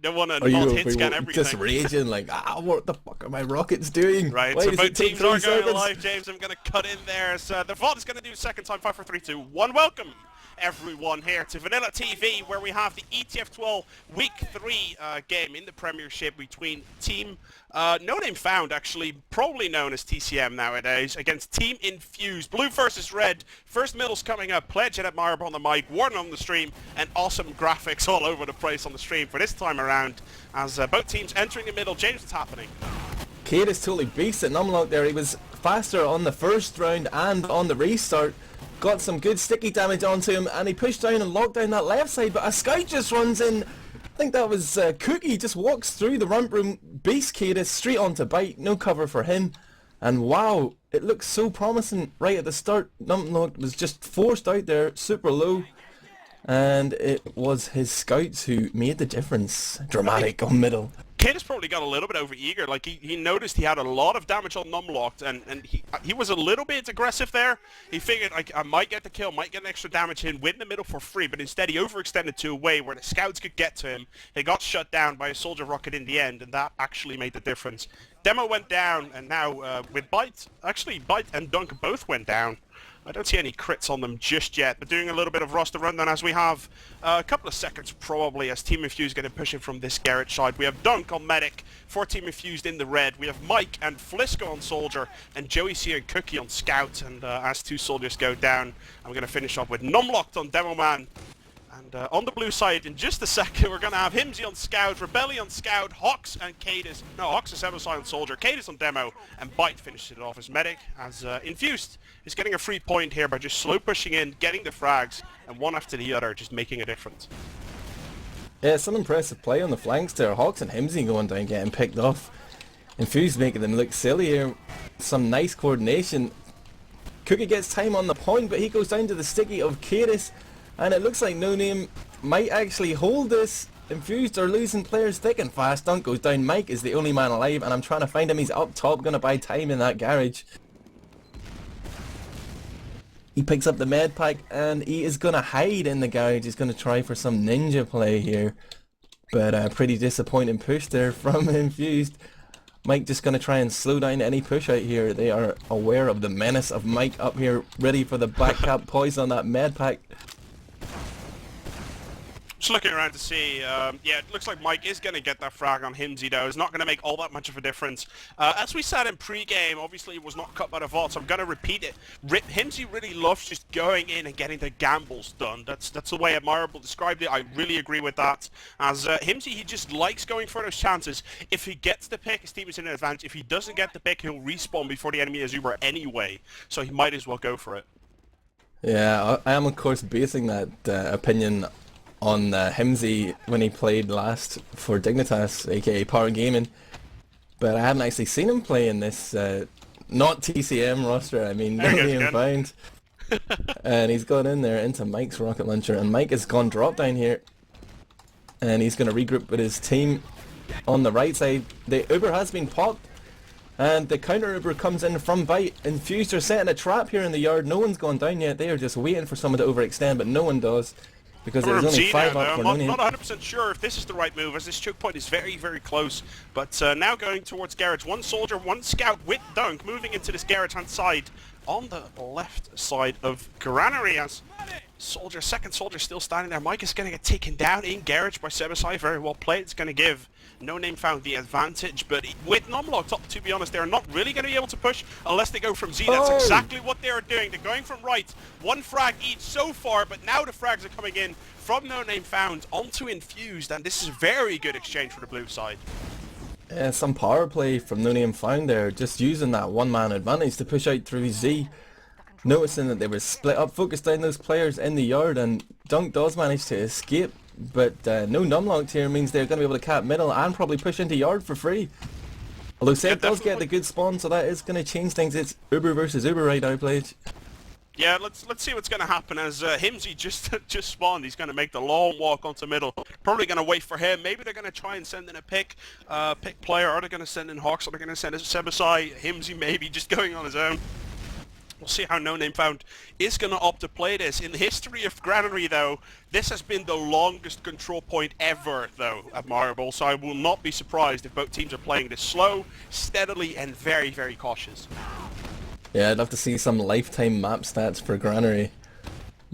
They want to Are you not hit scan everything. just raging like, what the fuck are my rockets doing? Right, Why so does both it take teams 3 are going seconds? live, James. I'm going to cut in there. So the VOD is going to do second time, 5, 4, 3, 2, 1. Welcome everyone here to VanillaTV, where we have the ETF2L Week 3 game in the Premiership between Team nonamefound, actually probably known as TCM nowadays, against Team Infused. Blue versus red. First middle's coming up. Pledge and Admirable on the mic, Warden on the stream, and awesome graphics all over the place on the stream for this time around as both teams entering the middle. James, what's happening? Kaidus totally beast at numlocked there. He was faster on the first round and on the restart. Got some good sticky damage onto him, and he pushed down and locked down that left side, but a scout just runs in. I think that was Cookye, just walks through the rump room, beast Kaidus straight onto byte, no cover for him. And wow, it looks so promising right at the start. Numlocked was just forced out there, super low. And it was his scouts who made the difference. Dramatic on middle. Kaidus probably got a little bit over eager. Like he noticed he had a lot of damage on numlocked, and he was a little bit aggressive there. He figured, like, I might get the kill, might get an extra damage in, win the middle for free, but instead he overextended to a way where the scouts could get to him. They got shut down by a soldier rocket in the end, and that actually made the difference. Demo went down, and now with byte, actually byte and dunc both went down. I don't see any crits on them just yet, but doing a little bit of roster rundown as we have a couple of seconds probably as Team Infused going to push in from this garage side. We have dunc on medic for Team Infused in the red. We have Mike and Flisko on soldier and Joey C and Cookye on scout. And as 2 soldiers go down, I'm going to finish off with numlocked on demo man. And on the blue side, in just a second, we're going to have hymzi on scout, rebellion on scout, hocz and kaidus. No, hocz is Zebbosai on soldier, kaidus on demo, and byte finishes it off as medic. As Infused is getting a free point here by just slow pushing in, getting the frags, and one after the other, just making a difference. Yeah, some impressive play on the flanks there. Hocz and hymzi going down, getting picked off. Infused making them look silly here. Some nice coordination. Cookye gets time on the point, but he goes down to the sticky of kaidus. And it looks like No Name might actually hold this. Infused are losing players thick and fast. Dunc goes down. Mike is the only man alive, and I'm trying to find him. He's up top, gonna buy time in that garage. He picks up the med pack, and he is gonna hide in the garage. He's gonna try for some ninja play here. But a pretty disappointing push there from Infused. Mike just gonna try and slow down any push out here. They are aware of the menace of Mike up here, ready for the back cap poison on that med pack. Just looking around to see, yeah, it looks like Mike is going to get that frag on hymzi though. It's not going to make all that much of a difference. As we said in pre-game, obviously it was not cut by the VOD, so I'm going to repeat it. hymzi really loves just going in and getting the gambles done. That's the way Admirable described it. I really agree with that. As hymzi, he just likes going for those chances. If he gets the pick, his team is in an advantage. If he doesn't get the pick, he'll respawn before the enemy is Uber anyway. So he might as well go for it. Yeah, I am of course basing that opinion on hymzi when he played last for Dignitas, aka Power Gaming, but I haven't actually seen him play in this not TCM roster. I mean, nonamefound. And he's gone in there into Mike's rocket launcher, and Mike has gone drop down here, and he's going to regroup with his team on the right side. The Uber has been popped, and the counter Uber comes in from byte. Infused are setting a trap here in the yard. No one's gone down yet. They are just waiting for someone to overextend, but no one does. Because there's only 5 up for I'm not 100% sure if this is the right move, as this choke point is very, very close. But now going towards garage, 1 soldier, 1 scout with dunc, moving into this garage hand side on the left side of Granary. As soldier, second soldier still standing there. Mike is going to get taken down in garage by Zebbosai. Very well played. It's going to give nonamefound the advantage, but with numlocked up, to be honest, they're not really going to be able to push unless they go from Z. That's exactly what they're doing. They're going from right, 1 frag each so far, but now the frags are coming in from nonamefound onto Infused, and this is a very good exchange for the blue side. Yeah, some power play from nonamefound there, just using that 1-man advantage to push out through Z. Noticing that they were split up, focused down those players in the yard, and Dunc does manage to escape. But no numlocked here means they're going to be able to cap middle and probably push into yard for free. Although Seb does get the good spawn, so that is going to change things. It's Uber versus Uber right now, Pledge. Yeah, let's see what's going to happen as hymzi just spawned. He's going to make the long walk onto middle. Probably going to wait for him. Maybe they're going to try and send in a pick player. Are they going to send in hocz? Are they going to send in Zebbosai? Hymzi maybe just going on his own. We'll see how nonamefound is going to opt to play this. In the history of Granary, though, this has been the longest control point ever, though, at Marble, so I will not be surprised if both teams are playing this slow, steadily, and very, very cautious. Yeah, I'd love to see some lifetime map stats for Granary.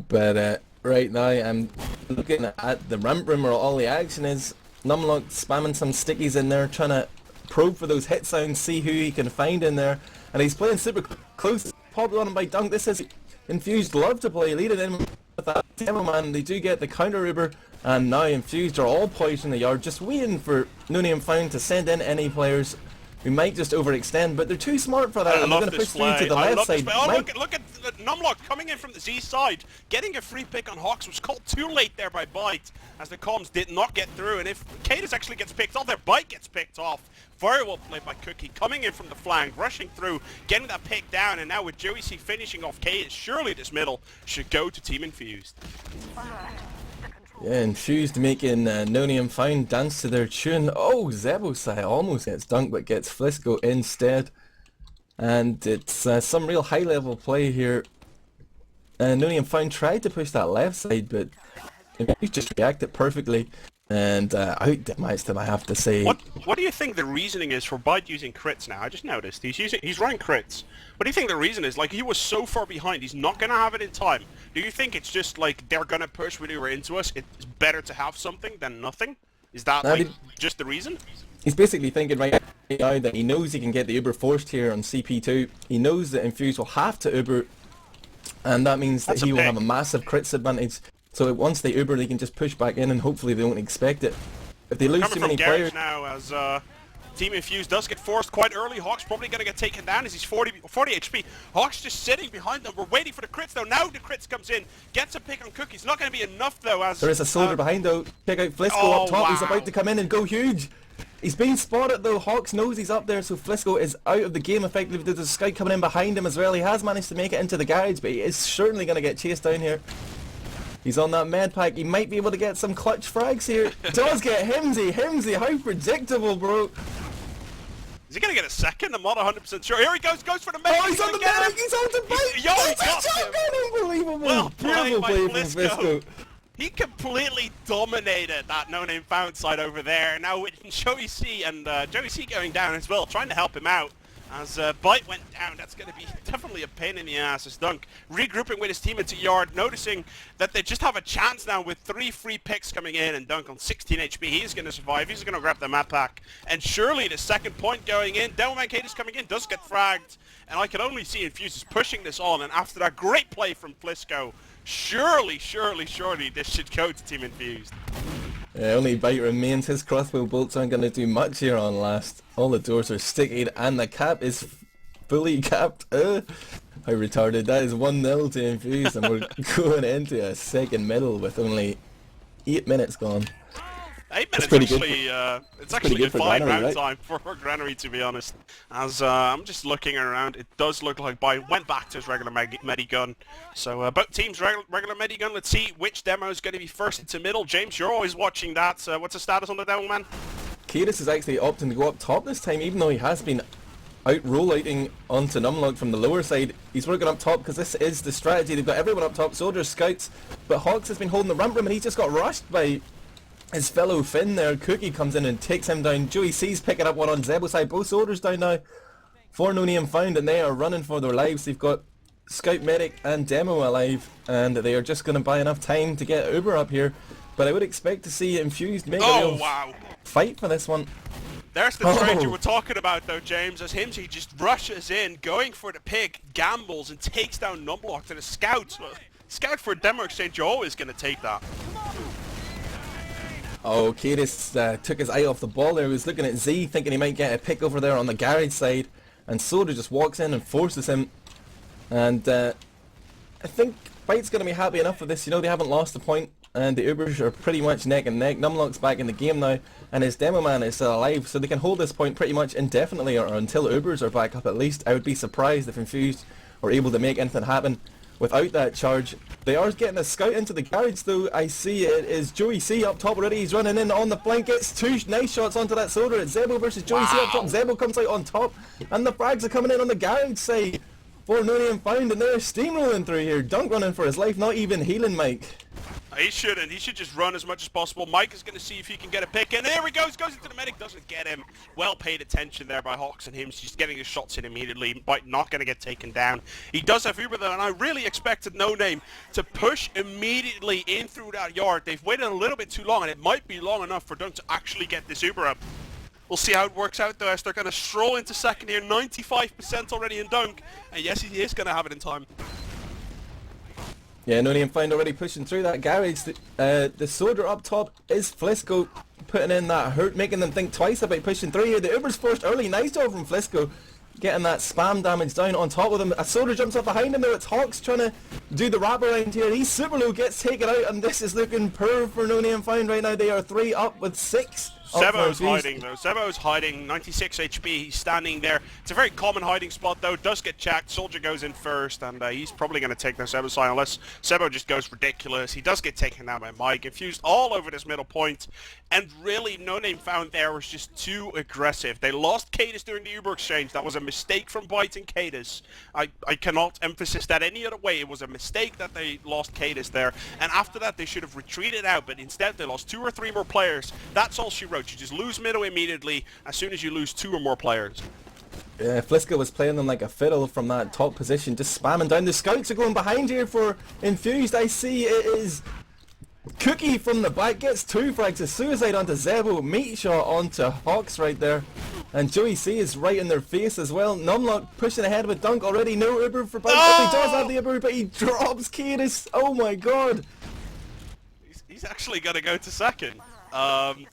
But right now I'm looking at the ramp room where all the action is. Numlocked spamming some stickies in there, trying to probe for those hit sounds, see who he can find in there. And he's playing super close. Popped on him by Dunc. This is Infused love to play, leading in with that demo man. They do get the counter Uber, and now Infused are all poised in the yard, just waiting for nonamefound to send in any players who might just overextend, but they're too smart for that. I And they're love going to push this through play. to the left side. Oh, look at numlocked coming in from the Z side, getting a free pick on hocz. Was called too late there by byte, as the comms did not get through. And if kaidus actually gets picked off, their byte gets picked off. Very well played by cookye, coming in from the flank, rushing through, getting that pick down, and now with Joey finishing off kaidus, surely this middle should go to Team Infused. Yeah, Infused making nonamefound dance to their tune. Oh, Zebbosai almost gets dunked but gets flisko instead. And it's some real high level play here. Nonamefound tried to push that left side, but Infused just reacted perfectly. And outdematched him, I have to say. What do you think the reasoning is for byte using crits now? I just noticed he's running crits. What do you think the reason is? Like, he was so far behind, he's not gonna have it in time. Do you think it's just like they're gonna push really into us? It's better to have something than nothing. Is that like just the reason? He's basically thinking right now that he knows he can get the Uber forced here on CP2. He knows that Infused will have to Uber, and that means that he will have a massive crits advantage. So once they Uber, they can just push back in, and hopefully they won't expect it. If they lose too many players now, as Team Infused does get forced quite early, hocz probably going to get taken down as he's 40 HP. hocz just sitting behind them. We're waiting for the crits though. Now the crits comes in, gets a pick on cookye. It's not going to be enough though. As there is a soldier behind though. Check out flisko up top. Wow. He's about to come in and go huge. He's being spotted though. hocz knows he's up there, so flisko is out of the game effectively. There's a scout coming in behind him as well. He has managed to make it into the garage, but he is certainly going to get chased down here. He's on that med pack. He might be able to get some clutch frags here. Does get hymzi. Hymzi, how predictable, bro. Is he going to get a second? I'm not 100% sure. Here he goes for the medic. Oh, he's on the medic. He's on the bike. Yo, he got him. Unbelievable. Well Beautiful play from Flisko. He completely dominated that nonamefound side over there. Now with Joey C and Joey C going down as well, trying to help him out. As byte went down, that's going to be definitely a pain in the ass as Dunc regrouping with his team into yard, noticing that they just have a chance now with 3 free picks coming in, and Dunc on 16 HP. He's going to survive. He's going to grab the map pack. And surely the second point going in, Devilman kaidus coming in, does get fragged. And I can only see Infused is pushing this on, and after that great play from Flisko, surely this should go to Team Infused. Only byte remains. His crossbow bolts aren't going to do much here on last. All the doors are stickied and the cap is fully capped. How retarded. That is 1-0 to Infused, and we're going into a second middle with only 8 minutes gone. 8 minutes actually, it's actually a fine round time for Granary, to be honest. As I'm just looking around, it does look like byte went back to his regular medigun. So both teams regular medigun. Let's see which demo is going to be first into middle. James, you're always watching that. So what's the status on the demo, man? kaidus is actually opting to go up top this time, even though he has been rollouting onto numlocked from the lower side. He's working up top because this is the strategy. They've got everyone up top, soldiers, scouts, but hocz has been holding the ramp room and he just got rushed by his fellow Finn there. cookye comes in and takes him down. Joey C's picking up one on Zebbosai. Both soldiers down now for nonamefound, and they are running for their lives. They've got scout, medic and demo alive, and they are just going to buy enough time to get Uber up here. But I would expect to see Infused make a real fight for this one. There's the trade you were talking about though, James, as hymzi just rushes in, going for the pick, gambles and takes down numlocked, and a scout. Scout for a demo exchange, you're always going to take that. Oh, kaidus took his eye off the ball there. He was looking at Z, thinking he might get a pick over there on the garage side, and Soda just walks in and forces him. And I think byte's going to be happy enough with this. You know, they haven't lost a point, and the Ubers are pretty much neck and neck. Numlocked's back in the game now, and his demo man is still alive, so they can hold this point pretty much indefinitely, or until Ubers are back up at least. I would be surprised if Infused were able to make anything happen without that charge. They are getting a scout into the garage though. I see it is Joey C up top already. He's running in on the flank, gets 2 nice shots onto that soldier. It's Zebbo versus Joey C up top. Zebbo comes out on top, and the frags are coming in on the garage side for nonamefound, and they're steamrolling through here. Dunc running for his life, not even healing Mike. He shouldn't. He should just run as much as possible. Mike is going to see if he can get a pick in. There he goes. Goes into the medic. Doesn't get him. Well paid attention there by hocz and hymzi. He's getting his shots in immediately. Byte not going to get taken down. He does have Uber though, and I really expected No Name to push immediately in through that yard. They've waited a little bit too long, and it might be long enough for Dunc to actually get this Uber up. We'll see how it works out though, as they're going to stroll into second here. 95% already in Dunc. And yes, he is going to have it in time. Yeah, nonamefound already pushing through that garage. The soldier up top is Flisko, putting in that hurt, making them think twice about pushing through here. The Uber's forced early. Nice job from Flisko, getting that spam damage down on top of him. A soldier jumps up behind him though. It's hocz trying to do the wraparound here. He's super low, gets taken out, and this is looking poor for nonamefound right now. They are 3 up with 6. Zebo's hiding though. Zebo's hiding, 96 HP, he's standing there. It's a very common hiding spot though, does get checked. Soldier goes in first, and he's probably going to take the Zebbosai unless Zebo just goes ridiculous. He does get taken down by Mike. Infused all over this middle point, and really nonamefound there was just too aggressive. They lost kaidus during the Uber exchange. That was a mistake from Byte and kaidus. I cannot emphasize that any other way. It was a mistake that they lost kaidus there, and after that they should have retreated out, but instead they lost 2 or 3 more players. That's all she wrote. You just lose middle immediately as soon as you lose 2 or more players. Yeah, Flisko was playing them like a fiddle from that top position, just spamming down. The scouts are going behind here for Infused. I see it is Cookye from the back, gets 2 frags, a suicide onto Zebo, meat shot onto hocz right there. And Joey C is right in their face as well. Numlocked pushing ahead with Dunc already. No Uber for Byte. Oh! He does have the Uber, but he drops kaidus. Oh my god. He's actually going to go to second.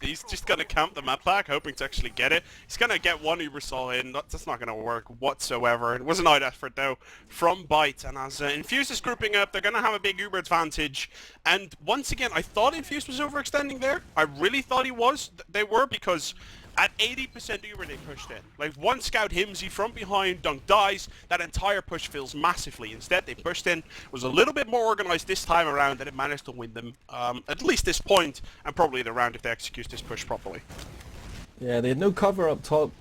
He's just going to camp the map pack, hoping to actually get it. He's going to get 1 Uber Sol in. That's not going to work whatsoever. It was an out effort though from Byte, and as Infused is grouping up, they're going to have a big Uber advantage. And once again, I thought Infused was overextending there. I really thought he was. They were, because at 80% Uber they pushed in. Like one scout hymzi from behind, Dunc dies, that entire push fails massively. Instead they pushed in, was a little bit more organized this time around, and it managed to win them at least this point, and probably the round if they execute this push properly. Yeah, they had no cover up top.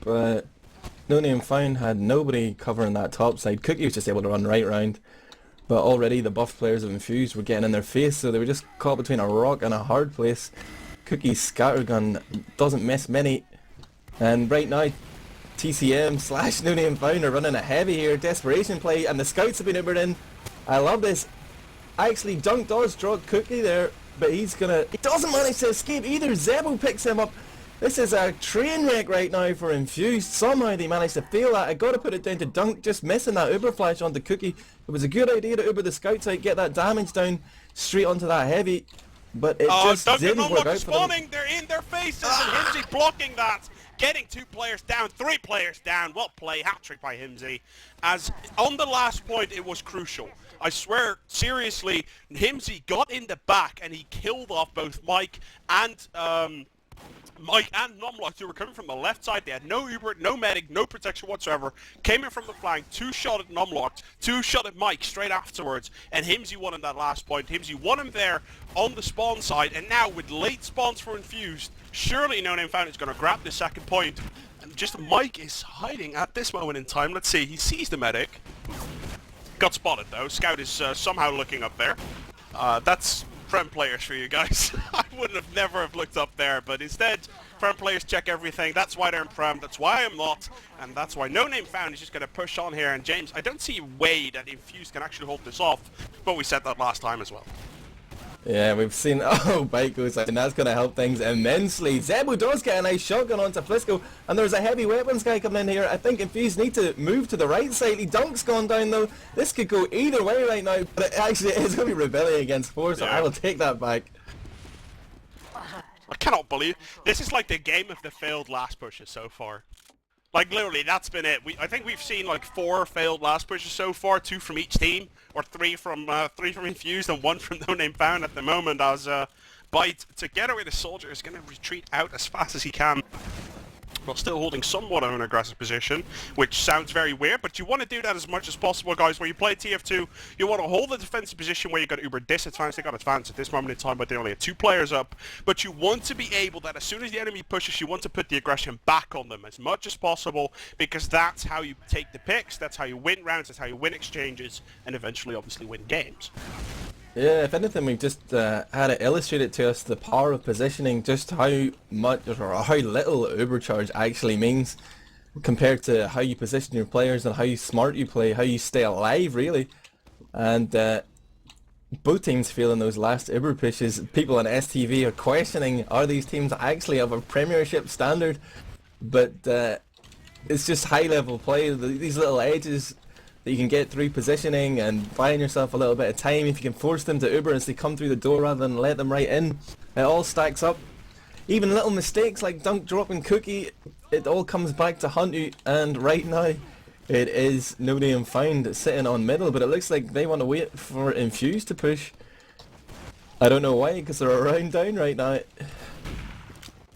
nonamefound had nobody covering that top side. Cookye was just able to run right round. But already the buff players of Infused were getting in their face, so they were just caught between a rock and a hard place. Cookye's scattergun doesn't miss many. And right now, TCM / nonamefound are running a heavy here, desperation play, and the scouts have been Ubered in. I love this. Actually, Dunc does draw Cookye there, but he doesn't manage to escape either. Zebo picks him up. This is a train wreck right now for Infused. Somehow they managed to fail that. I gotta put it down to Dunc just missing that Uber flash onto Cookye. It was a good idea to Uber the scouts out, get that damage down straight onto that heavy, but it just didn't work out for them. They're in their faces, and hymzi blocking that. Getting 2 players down, 3 players down. Well played, hat-trick by hymzi. As on the last point, it was crucial. I swear, seriously, hymzi got in the back and he killed off both Mike and numlocked, who were coming from the left side. They had no Uber, no medic, no protection whatsoever. Came in from the flank, 2 shot at numlocked, 2 shot at Mike straight afterwards, and hymzi won in that last point. hymzi won him there on the spawn side, and now with late spawns for Infused, surely nonamefound is going to grab the second point. And just Mike is hiding at this moment in time. Let's see, he sees the medic. Got spotted though. Scout is somehow looking up there. That's Prem players for you guys. I would have never have looked up there, but instead Prem players check everything. That's why they're in Prem, that's why I'm not, and that's why nonamefound is just going to push on here. And James, I don't see a way that Infused can actually hold this off, but we said that last time as well. Yeah, we've seen, Byte goes out, and that's going to help things immensely. Zebo does get a nice shotgun onto Flisko, and there's a heavy weapons guy coming in here. I think Infused need to move to the right side. Dunc's gone down though. This could go either way right now, but it actually is going to be rebellion against 4, so I will take that back. I cannot believe, this is like the game of the failed last pushes so far. Like literally, that's been it. I think we've seen like 4 failed last pushes so far, 2 from each team, or 3 from Infused and 1 from nonamefound at the moment. As Byte, together with the soldier, is going to retreat out as fast as he can. while still holding somewhat of an aggressive position, which sounds very weird, but you want to do that as much as possible, guys. When you play TF2, you want to hold the defensive position where you've got uber disadvantage. They got advantage at this moment in time, but they only have 2 players up. But you want to be able that as soon as the enemy pushes, you want to put the aggression back on them as much as possible, because that's how you take the picks, that's how you win rounds, that's how you win exchanges, and eventually, obviously, win games. Yeah, if anything, we've just had it illustrated to us the power of positioning, just how much or how little overcharge actually means compared to how you position your players and how smart you play, how you stay alive, really. And both teams feel in those last Uber pushes, people on STV are questioning, are these teams actually of a Premiership standard? But it's just high-level play, these little edges that you can get through positioning and buying yourself a little bit of time. If you can force them to Uber as they come through the door rather than let them right in, it all stacks up. Even little mistakes like dunc dropping cookye, it all comes back to hunt you, and right now it is nonamefound sitting on middle, but it looks like they want to wait for Infused to push. I don't know why, because they're a round down right now.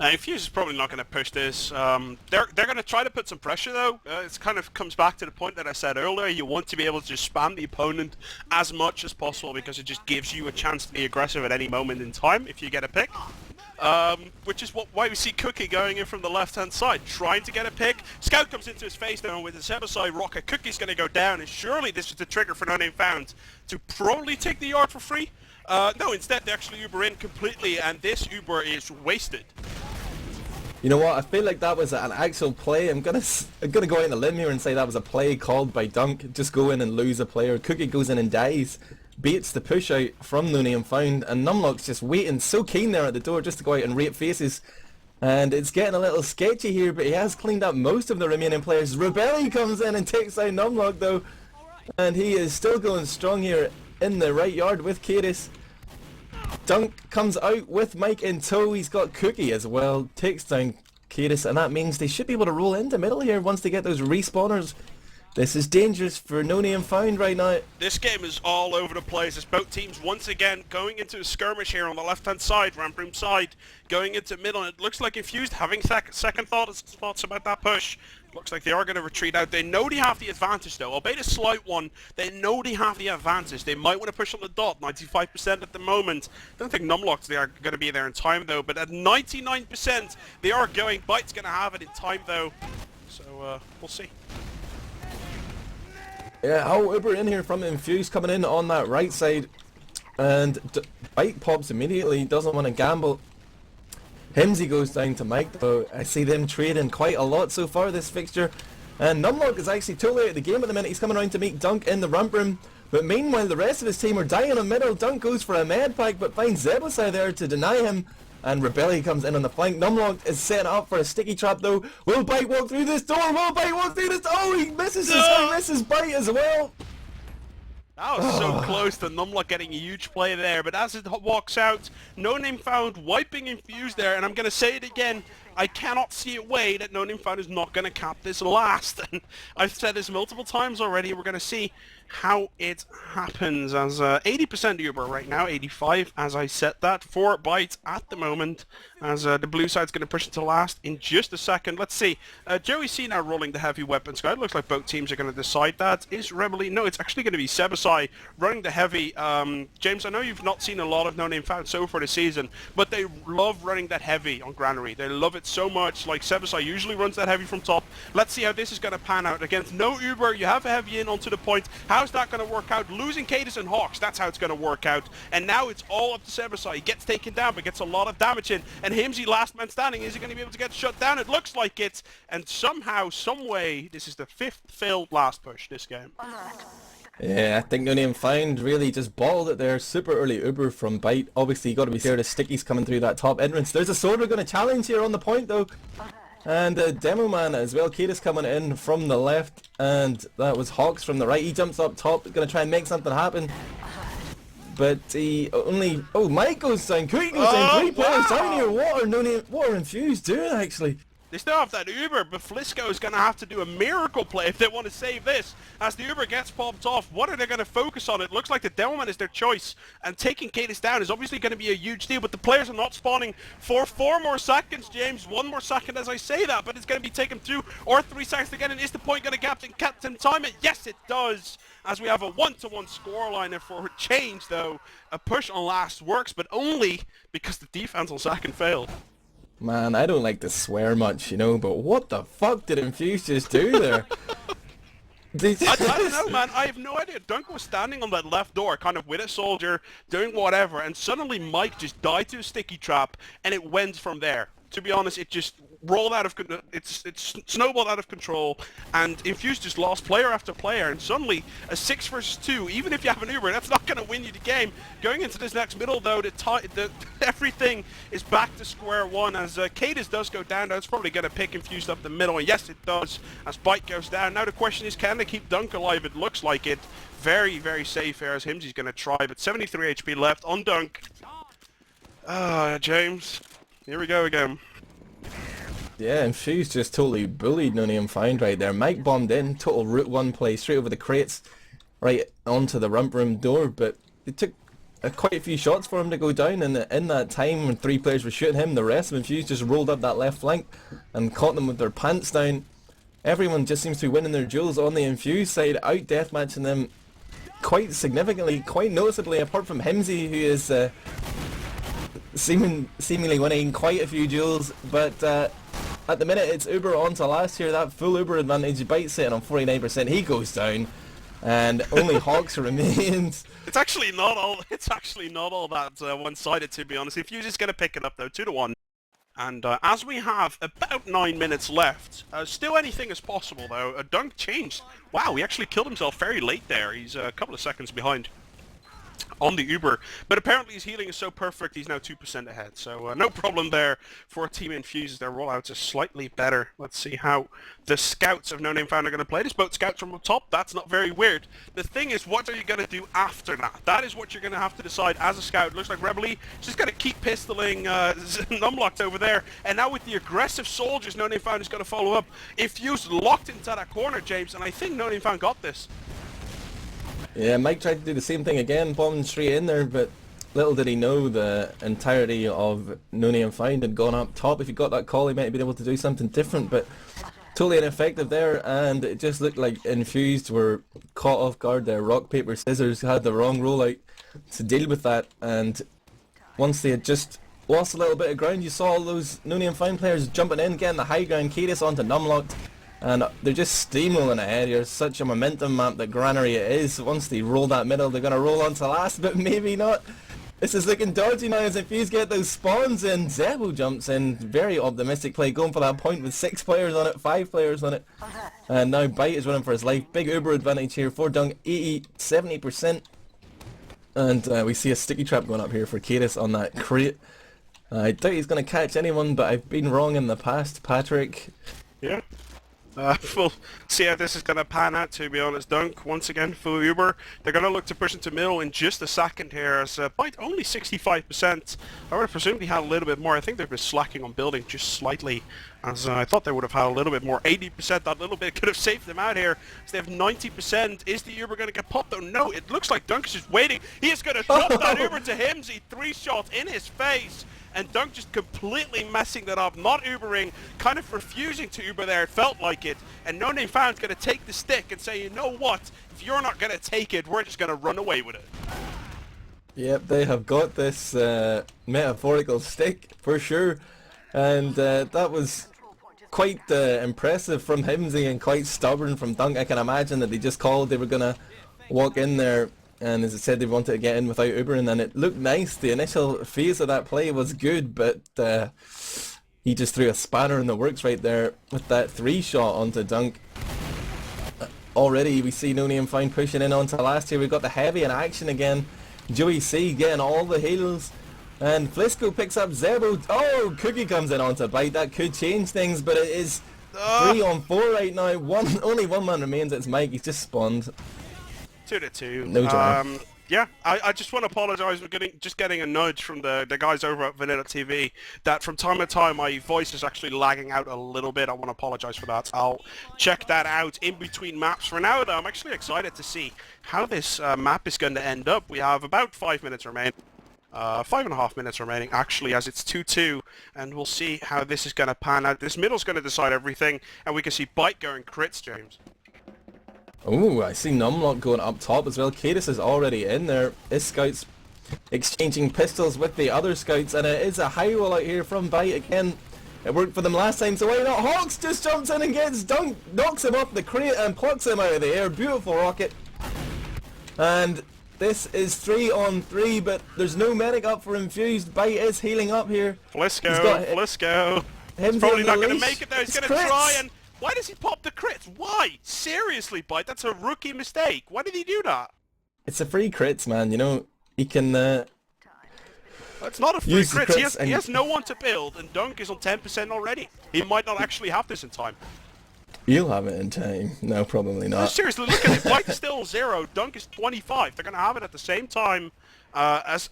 Infused is probably not going to push this. They're going to try to put some pressure though. It kind of comes back to the point that I said earlier. You want to be able to just spam the opponent as much as possible because it just gives you a chance to be aggressive at any moment in time if you get a pick. Which is why we see cookye going in from the left-hand side, trying to get a pick. Scout comes into his face now with the Zebbosai rocket. Cookye's going to go down, and surely this is the trigger for nonamefound to probably take the yard for free. No, instead they actually Uber in completely, and this Uber is wasted. You know what? I feel like that was an actual play. I'm gonna go out on a limb here and say that was a play called by dunc. Just go in and lose a player. Cookye goes in and dies, baits the push out from nonamefound, and numlock's just waiting, so keen there at the door just to go out and rape faces. And it's getting a little sketchy here, but he has cleaned up most of the remaining players. Rebelli comes in and takes out numlocked though, and he is still going strong here in the right yard with kaidus. Dunc comes out with Mike in tow. He's got cookye as well, takes down kaidus, and that means they should be able to roll into middle here once they get those respawners. This is dangerous for nonamefound right now. This game is all over the place. It's both teams once again going into a skirmish here on the left-hand side, ramp room side, going into middle. And it looks like Infused having second thoughts about that push. Looks like they are going to retreat out. They know they have the advantage though, albeit a slight one. They know they have the advantage. They might want to push on the dot, 95% at the moment. Don't think numlocked they are going to be there in time though, but at 99% they are going. Byte's going to have it in time though, so we'll see. Yeah, how Uber in here from Infused coming in on that right side, and Byte pops immediately, doesn't want to gamble. Hymzi goes down to Mike though. I see them trading quite a lot so far this fixture, and numlocked is actually totally out of the game at the minute. He's coming around to meet dunc in the ramp room, but meanwhile the rest of his team are dying in middle. Dunc goes for a med pack but finds Zebbosai there to deny him, and Rebelli comes in on the flank. Numlocked is setting up for a sticky trap though. Will Byte walk through this door? Will Byte walk through this door? Oh, he misses misses Byte as well. That was so close to numlocked getting a huge play there, but as it walks out, nonamefound wiping Infused there, and I'm going to say it again, I cannot see a way that nonamefound is not going to cap this last. And I've said this multiple times already. We're going to see how it happens as 80% Uber right now, 85 as I set that for Byte at the moment, as the blue side's going to push it to last in just a second. Let's see. Joey C now rolling the heavy weapons guide. Looks like both teams are going to decide that. Is Rebelli? No, it's actually going to be Zebbosai running the heavy. James, I know you've not seen a lot of nonamefound so far this season, but they love running that heavy on Granary. They love it so much. Like Zebbosai usually runs that heavy from top. Let's see how this is going to pan out against no Uber. You have a heavy in onto the point. How's that going to work out? Losing kaidus and hocz, that's how it's going to work out. And now it's all up to Zebbosai. He gets taken down but gets a lot of damage in. And hymzi, last man standing, is he going to be able to get shut down? It looks like it. And somehow, some way, this is the 5th failed last push this game. Yeah, I think nonamefound really just balled it there. Super early Uber from Byte. Obviously you got to be scared of stickies coming through that top entrance. There's a sword we're going to challenge here on the point though. And Demo Man as well. kaidus coming in from the left, and that was hocz from the right. He jumps up top, going to try and make something happen. But he only... Oh, Mike goes down. Cookye goes down. 3 players down here. What are Infused doing actually? They still have that Uber, but Flisko is going to have to do a miracle play if they want to save this. As the Uber gets popped off, what are they going to focus on? It looks like the Devilman is their choice, and taking kaidus down is obviously going to be a huge deal, but the players are not spawning for 4 more seconds, James. 1 more second as I say that, but it's going to be taken 2 or 3 seconds to get in. Is the point going to Captain time it? Yes, it does. As we have a 1-to-1 scoreline there for a change, though. A push on last works, but only because the defense on second failed. Man, I don't like to swear much, you know, but what the fuck did Infused just do there? I don't know, man. I have no idea. Dunc was standing on that left door, kind of with a soldier, doing whatever, and suddenly Mike just died to a sticky trap, and it went from there. To be honest, it just rolled out of it's snowballed out of control, and Infused just lost player after player, and suddenly a 6 versus 2, even if you have an Uber, that's not going to win you the game. Going into this next middle, though, everything is back to square one. As kaidus does go down, that's probably going to pick Infused up the middle, and yes, it does. As Byte goes down, now the question is, can they keep Dunc alive? It looks like it. Very, very safe here, as hymzi's going to try, but 73 HP left on Dunc. James. Here we go again. Yeah, Infused just totally bullied nonamefound right there. Mike bombed in, total route 1 play, straight over the crates, right onto the rump room door, but it took quite a few shots for him to go down, and in that time when 3 players were shooting him, the rest of Infused just rolled up that left flank and caught them with their pants down. Everyone just seems to be winning their duels on the Infused side, out deathmatching them quite significantly, quite noticeably, apart from hymzi, who is seemingly winning quite a few duels, but at the minute it's Uber on to last here. That full Uber advantage, Byte sitting on 49%, he goes down, and only hocz remains. It's actually not all that one-sided, to be honest. Infused is going to pick it up though, 2-1. And as we have about 9 minutes left, still anything is possible though. Dunc changed. Wow, he actually killed himself very late there. He's a couple of seconds behind on the Uber, but apparently his healing is so perfect he's now 2% ahead, so no problem there for Team Infused. Their rollouts are slightly better. Let's see how the scouts of nonamefound are going to play this. Both scouts from up top, that's not very weird. The thing is, what are you going to do after that? That is what you're going to have to decide as a scout. Looks like Rebel just going to keep pistoling numlocked over there, and now with the aggressive soldiers, nonamefound is going to follow up. Infused locked into that corner, James, and I think nonamefound got this. Yeah, Mike tried to do the same thing again, bombing straight in there, but little did he know the entirety of nonamefound had gone up top. If he got that call, he might have been able to do something different, but totally ineffective there, and it just looked like Infused were caught off guard there. Rock, paper, scissors, had the wrong rollout to deal with that, and once they had just lost a little bit of ground, you saw all those nonamefound players jumping in, getting the high ground, kaidus onto numlocked, and they're just steamrolling ahead here. Such a momentum map that Granary it is. Once they roll that middle, they're going to roll on to last, but maybe not. This is looking dodgy now as Infused get those spawns in. Zebo jumps in. Very optimistic play, going for that point with 6 players on it, 5 players on it. And now Byte is running for his life. Big Uber advantage here for Dunc, 70%. And we see a sticky trap going up here for kaidus on that crate. I doubt he's going to catch anyone, but I've been wrong in the past, Patrick. Yeah. We'll see how this is going to pan out, to be honest. Dunc, once again, full Uber. They're going to look to push into middle in just a second here, as Byte only 65%. I would have presumed he had a little bit more. I think they've been slacking on building just slightly, as I thought they would have had a little bit more. 80%, that little bit could have saved them out here. So they have 90%. Is the Uber going to get popped though? No, it looks like Dunc is just waiting. He is going to drop that Uber to hymzi. 3 shots in his face. And Dunc just completely messing that up, not Ubering, kind of refusing to Uber there, it felt like it. And nonamefound's going to take the stick and say, you know what, if you're not going to take it, we're just going to run away with it. Yep, they have got this metaphorical stick, for sure. And that was quite impressive from hymzi and quite stubborn from Dunc. I can imagine that they just called, they were going to walk in there, and as I said, they wanted to get in without Ubering, and it looked nice. The initial phase of that play was good, but he just threw a spanner in the works right there with that 3 shot onto Dunc. Already we see nonamefound pushing in onto last here. We've got the heavy in action again. Joey C getting all the heals, and Flisko picks up Zebo. Oh, Cookye comes in onto Byte. That could change things, but it is 3 on 4 right now. Only one man remains. It's Mike. He's just spawned. 2-2. No drama. Yeah, I just want to apologise for getting a nudge from the guys over at VanillaTV that from time to time my voice is actually lagging out a little bit. I want to apologise for that. I'll check that out in between maps. For now, though, I'm actually excited to see how this map is going to end up. We have about 5 minutes remaining. 5.5 minutes remaining, actually, as it's 2-2, and we'll see how this is going to pan out. This middle's going to decide everything, and we can see Byte going crits, James. Oh, I see numlocked going up top as well. Kaidus is already in there. His scouts exchanging pistols with the other scouts, and it is a high roll out here from Byte again. It worked for them last time, so why not? hocz just jumps in and gets dunked, knocks him off the crate and plucks him out of the air. Beautiful rocket. And this is 3-on-3, but there's no medic up for Infused. Byte is healing up here. Flisko. He's probably not going to make it though. He's going to try and... Why does he pop the crits? Why? Seriously, Byte, that's a rookie mistake. Why did he do that? It's a free crits, man. You know, he can... It's not a free crits. He has no one to build, and Dunc is on 10% already. He might not actually have this in time. You'll have it in time. No, probably not. No, seriously, look at it. Byte is still 0. Dunc is 25. They're going to have it at the same time as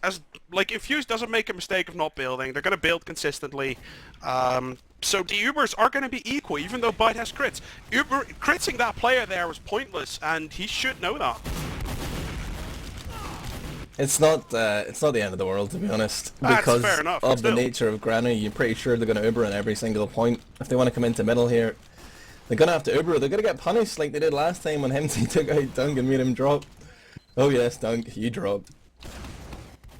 like, Infused doesn't make a mistake of not building. They're going to build consistently. So the Ubers are going to be equal, even though Byte has crits. Critsing that player there was pointless, and he should know that. It's not the end of the world, to be honest, because fair enough, of the nature of Granary. You're pretty sure they're going to Uber in every single point. If they want to come into middle here, they're going to have to Uber. They're going to get punished like they did last time when hymzi took out Dunc and made him drop. Oh yes, Dunc, you dropped.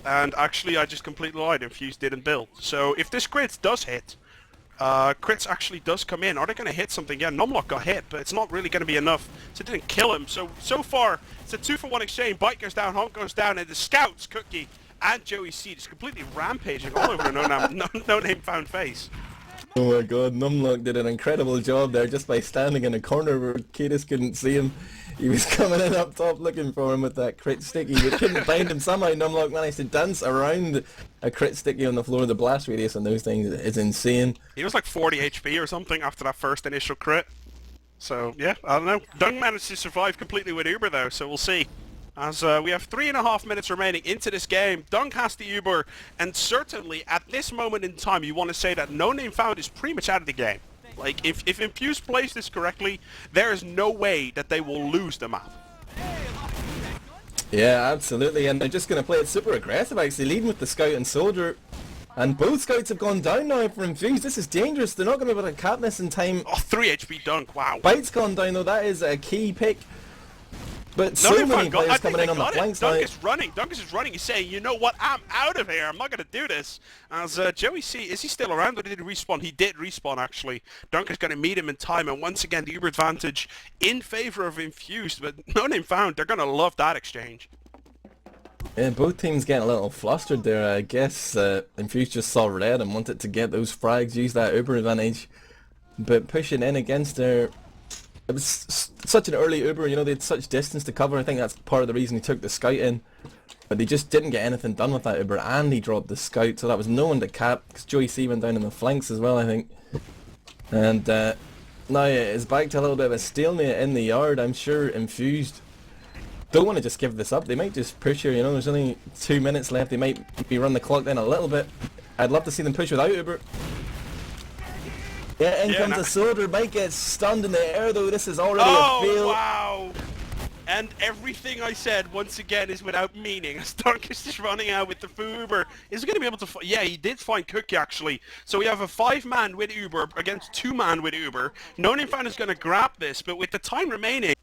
And actually, I just completely lied. Infused didn't build. So if this crits does hit, crits actually does come in. Are they going to hit something? Yeah, numlocked got hit, but it's not really going to be enough. So it didn't kill him. So far, it's a 2-for-1 exchange. Byte goes down, hocz goes down, and the scouts, Cookye and Joey C, just completely rampaging all over the no-name-found face. Oh my god, numlocked did an incredible job there just by standing in a corner where Kaidus couldn't see him. He was coming in up top looking for him with that crit sticky, but couldn't find him. Somehow numlocked managed to dance around a crit sticky on the floor. The blast radius on those things is insane. He was like 40 HP or something after that first initial crit. So yeah, I don't know. Dunc managed to survive completely with Uber though, so we'll see. As we have 3.5 minutes remaining into this game, Dunc has the Uber, and certainly at this moment in time you want to say that nonamefound is pretty much out of the game. Like, if Infused plays this correctly, there is no way that they will lose the map. Yeah, absolutely, and they're just going to play it super aggressive actually, leading with the Scout and Soldier. And both Scouts have gone down now for Infused. This is dangerous. They're not going to be able to cap this in time. Oh, 3 HP Dunc, wow. Byte's gone down though, that is a key pick. But so many players coming in on the flanks now. Dunc is just running. He's saying, you know what, I'm out of here. I'm not going to do this. As Joey C, is he still around or did he respawn? He did respawn, actually. Dunc is going to meet him in time. And once again, the Uber advantage in favor of Infused. But nonamefound, they're going to love that exchange. Yeah, both teams getting a little flustered there. I guess Infused just saw red and wanted to get those frags, use that Uber advantage. But pushing in against their... It was such an early Uber, you know, they had such distance to cover. I think that's part of the reason he took the Scout in. But they just didn't get anything done with that Uber, and he dropped the Scout, so that was no one to cap, because Joey C went down in the flanks as well, I think. And now it's back to a little bit of a stalemate in the yard. I'm sure Infused don't want to just give this up. They might just push here, you know, there's only 2 minutes left. They might be run the clock down a little bit. I'd love to see them push without Uber. Yeah, in comes a Soldier. Byte gets stunned in the air though. This is already a fail. Oh, wow! And everything I said, once again, is without meaning. As Dunc is just running out with the Uber. Is he going to be able to... Yeah, he did find Cookye, actually. So we have a 5-man with Uber against 2-man with Uber. nonamefound is going to grab this, but with the time remaining,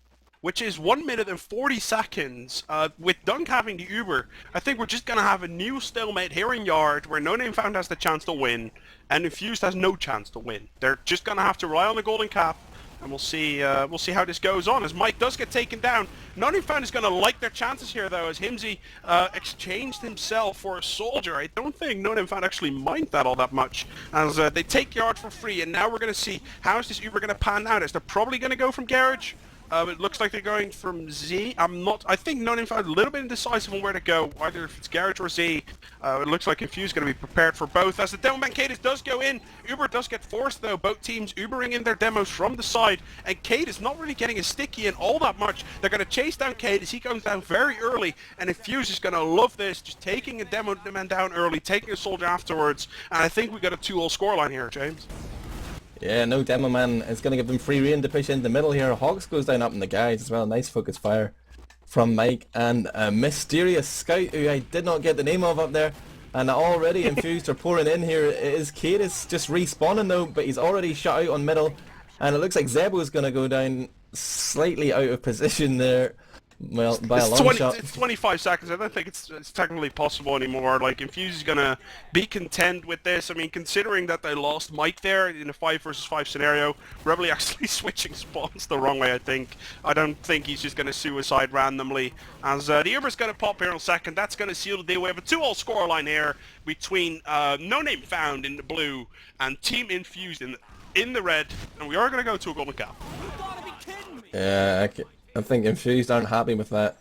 which is 1 minute and 40 seconds, with Dunc having the Uber, I think we're just going to have a new stalemate here in Yard, where nonamefound has the chance to win, and Infused has no chance to win. They're just going to have to rely on the golden cap, and we'll see how this goes on, as Mike does get taken down. nonamefound is going to like their chances here, though, as hymzi exchanged himself for a Soldier. I don't think nonamefound actually mind that all that much, as they take Yard for free, and now we're going to see how is this Uber going to pan out. Is they're probably going to go from Garage? It looks like they're going from Z. I think nonamefound a little bit indecisive on where to go, either if it's Garage or Z. It looks like Infused is going to be prepared for both. As the demo man kaidus does go in, Uber does get forced though. Both teams Ubering in their demos from the side, and kaidus not really getting his sticky in all that much. They're going to chase down kaidus. He comes down very early, and Infused is going to love this, just taking a demo man down early, taking a soldier afterwards, and I think we got a 2-all scoreline here, James. Yeah, no, Demo Man is going to give them free rein to push in the middle here. hocz goes down up in the guys as well. Nice focus fire from Mike. And a mysterious scout who I did not get the name of up there. And already Infused are pouring in here. It is kaidus just respawning though, but he's already shut out on middle. And it looks like Zebo is going to go down slightly out of position there. Well, by a long shot. It's 25 seconds. I don't think it's technically possible anymore. Like, Infused is going to be content with this. I mean, considering that they lost Mike there in a 5 versus 5 scenario, Rebel actually switching spawns the wrong way, I think. I don't think he's just going to suicide randomly. As the Uber's going to pop here in second, that's going to seal the deal. We have a 2-all scoreline here between nonamefound in the blue and Team Infused in the red. And we are going to go to a golden cap. Yeah, I think Infused aren't happy with that.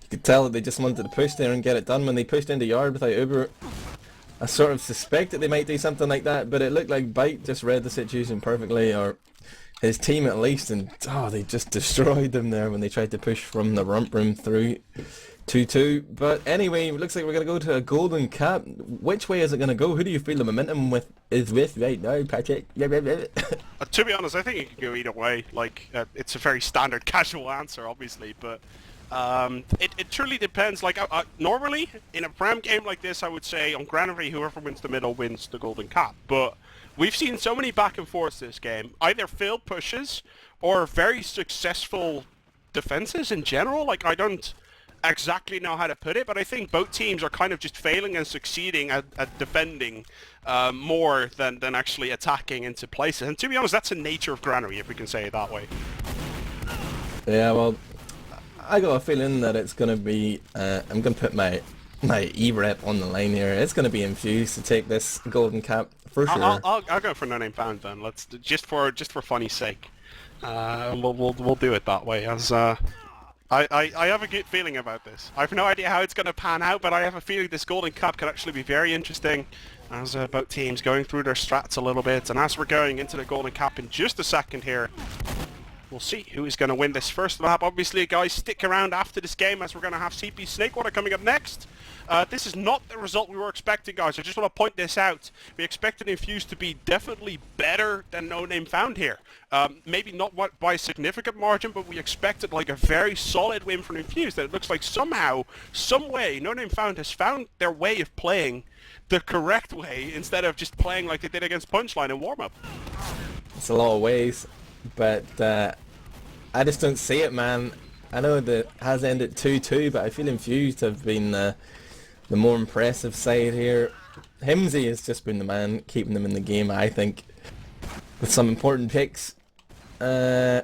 You could tell that they just wanted to push there and get it done. When they pushed into yard without Uber, I sort of suspected they might do something like that, but it looked like Byte just read the situation perfectly, or his team at least, and they just destroyed them there when they tried to push from the rump room through 2-2. But anyway, it looks like we're going to go to a golden cap. Which way is it going to go? Who do you feel the momentum is with right now, Patrick? To be honest, I think it can go either way. Like, it's a very standard casual answer, obviously, but it truly depends. Like, normally, in a Prem game like this, I would say on Granary, whoever wins the middle wins the golden cap. But we've seen so many back and forths this game. Either failed pushes or very successful defenses in general. Like, I don't exactly know how to put it, but I think both teams are kind of just failing and succeeding at defending more than actually attacking into places. And to be honest, that's the nature of Granary, if we can say it that way. Yeah, well, I got a feeling that it's going to be, I'm going to put my E-rep on the line here. It's going to be Infused to take this golden cap for sure. I'll go for nonamefound then. Let's just for funny's sake. We'll do it that way. As I have a good feeling about this. I have no idea how it's going to pan out, but I have a feeling this golden cap could actually be very interesting. As both teams going through their strats a little bit, and as we're going into the golden cap in just a second here, we'll see who is going to win this first map. Obviously, guys, stick around after this game as we're going to have CP Snakewater coming up next. This is not the result we were expecting, guys. I just want to point this out. We expected Infused to be definitely better than nonamefound here. Maybe not by a significant margin, but we expected like a very solid win from Infused. And it looks like somehow, some way, nonamefound has found their way of playing the correct way instead of just playing like they did against Punchline in warm-up. It's a lot of ways, but I just don't see it, man. I know that it has ended 2-2, but I feel Infused have been the more impressive side here. hymzi has just been the man keeping them in the game, I think, with some important picks. I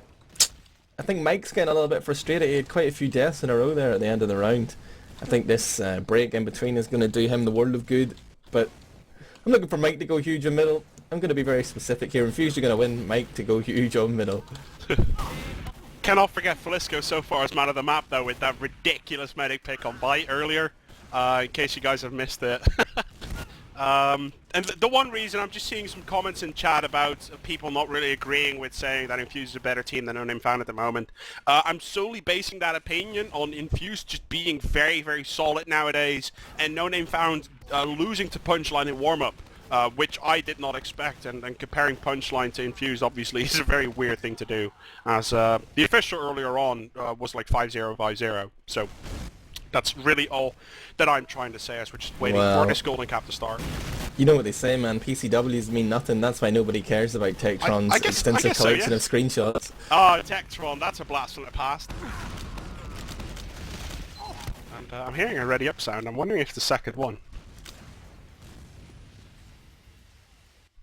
think Mike's getting a little bit frustrated. He had quite a few deaths in a row there at the end of the round. I think this break in between is going to do him the world of good, but I'm looking for Mike to go huge in middle. I'm going to be very specific here. Infused are going to win Mike to go huge on middle. Cannot forget Flisko so far as man of the map, though, with that ridiculous medic pick on Byte earlier, in case you guys have missed it. And the one reason, I'm just seeing some comments in chat about people not really agreeing with saying that Infused is a better team than nonamefound at the moment. I'm solely basing that opinion on Infused just being very, very solid nowadays, and nonamefound losing to Punchline in warm-up. Which I did not expect, and comparing Punchline to Infused obviously is a very weird thing to do, as the official earlier on was like 5-0, 5-0, so that's really all that I'm trying to say as we're just waiting for this golden cap to start. You know what they say, man, PCWs mean nothing. That's why nobody cares about Tektron's extensive collection of screenshots. Oh, Tektron, that's a blast from the past. And I'm hearing a ready up sound. I'm wondering if the second one.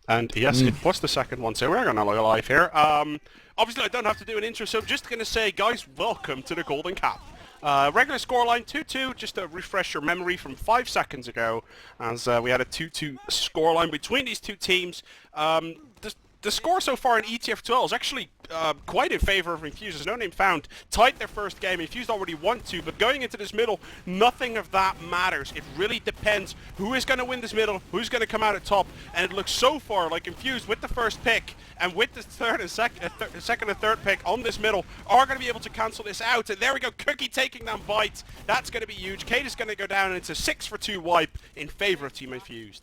And yes, it was the second one, so we're going to go live here. Obviously, I don't have to do an intro, so I'm just going to say, guys, welcome to the Golden Cap. Regular scoreline 2-2, just to refresh your memory from 5 seconds ago, as we had a 2-2 scoreline between these two teams. the score so far in ETF2L is actually quite in favor of Infused. There's no name found. Tied their first game. Infused already won 2, but going into this middle, nothing of that matters. It really depends who is going to win this middle, who's going to come out at top, and it looks so far like Infused with the first pick and with the second and third pick on this middle are going to be able to cancel this out. And there we go, Cookye taking down Byte. That's going to be huge. Kaidus is going to go down, and it's a 6-for-2 wipe in favor of Team Infused.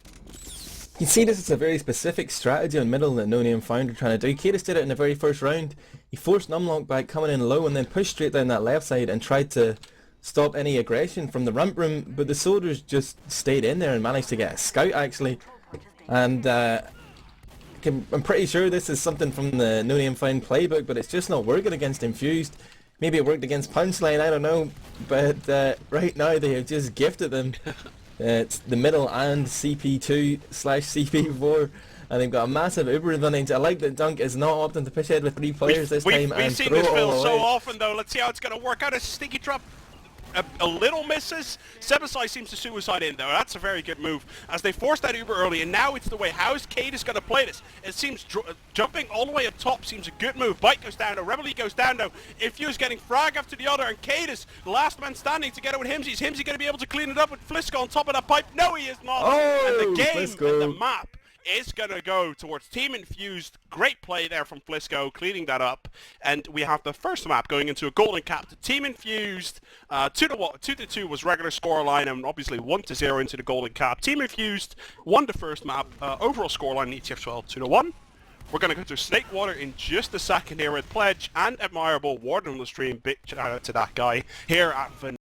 You see, this is a very specific strategy on middle that nonamefound are trying to do. Kaidus did it in the very first round. He forced numlocked back coming in low and then pushed straight down that left side and tried to stop any aggression from the ramp room, but the soldiers just stayed in there and managed to get a scout actually. And I'm pretty sure this is something from the nonamefound playbook, but it's just not working against Infused. Maybe it worked against Punchline, I don't know, but right now they have just gifted them. It's the middle and CP2/CP4, and they've got a massive Uber advantage. I like that Dunc is not opting to push ahead with 3 players this time we've and seen throw this it all build so away. often though. Let's see how it's going to work out. A sneaky drop. A little misses. Zebbosai seems to suicide in though. That's a very good move as they forced that Uber early, and now it's the way. How is Kaidus going to play this? It seems jumping all the way up top seems a good move. Byte goes down though. Rebel goes down though. Infused getting frag after the other, and Kaidus, last man standing to get it with hymzi. Is hymzi going to be able to clean it up with Flisko on top of that pipe? No, he is not. Oh, and the game Flisko. and the map is going to go towards Team Infused. Great play there from Flisko, cleaning that up. And we have the first map going into a golden cap to Team Infused. 2-2 was regular scoreline, and obviously 1-0 into the golden cap. Team Infused won the first map. Overall scoreline in ETF2L 2-1. We're going to go to Snake Water in just a second here with Pledge and Admirable. Warden on the stream. Big shout out to that guy here at